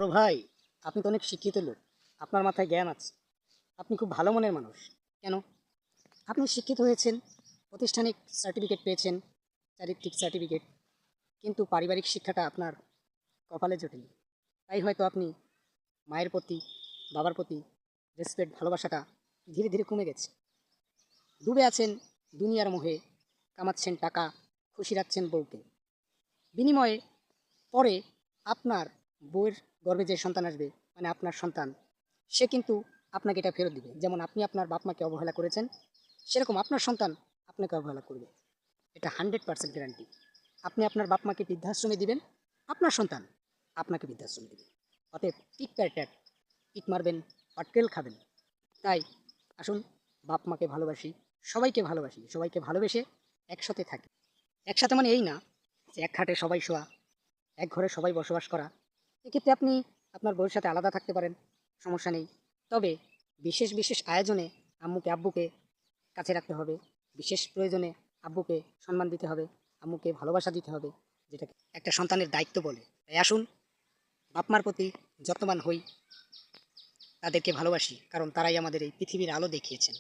বড় ভাই, আপনি তো অনেক শিক্ষিত লোক। আপনার মাথায় জ্ঞান আছে। আপনি খুব ভালো মনের মানুষ। কেন? আপনি শিক্ষিত হয়েছেন, প্রতিষ্ঠানিক সার্টিফিকেট পেয়েছেন, চারিত্রিক সার্টিফিকেট, কিন্তু পারিবারিক শিক্ষাটা আপনার কপালে জোটেনি। তাই হয়তো আপনি মায়ের প্রতি, বাবার প্রতি রেসপেক্ট, ভালোবাসাটা ধীরে ধীরে কমে গেছে। ডুবে আছেন দুনিয়ার মোহে, কামাচ্ছেন টাকা, খুশি রাখছেন বউকে। বিনিময়ে পরে আপনার বউয়ের গর্ভে যে সন্তান আসবে, মানে আপনার সন্তান, সে কিন্তু আপনাকে এটা ফেরত দিবে। যেমন আপনি আপনার বাপ মাকে অবহেলা করেছেন, সেরকম আপনার সন্তান আপনাকে অবহেলা করবে। এটা 100% গ্যারান্টি। আপনি আপনার বাপ মাকে বৃদ্ধাশ্রমে দিবেন, আপনার সন্তান আপনাকে বৃদ্ধাশ্রমে দিবে। অতএব টিক প্যার ট্যাট, ইট মারবেন, পাটকেল খাবেন। তাই আসুন, বাপ মাকে ভালোবাসি, সবাইকে ভালোবেসে একসাথে থাকি। একসাথে মানে এই না যে এক খাটে সবাই শোয়া, এক ঘরে সবাই বসবাস করা। এক্ষেত্রে আপনি আপনার বউয়ের সাথে আলাদা থাকতে পারেন, সমস্যা নেই। তবে বিশেষ বিশেষ আয়োজনে আম্মুকে আব্বুকে কাছে রাখতে হবে। বিশেষ প্রয়োজনে আব্বুকে সম্মান দিতে হবে, আম্মুকে ভালোবাসা দিতে হবে, যেটাকে একটা সন্তানের দায়িত্ব বলে। তাই আসুন, বাপ মার প্রতি যত্নবান হই, তাদেরকে ভালোবাসি, কারণ তারাই আমাদের এই পৃথিবীর আলো দেখিয়েছেন।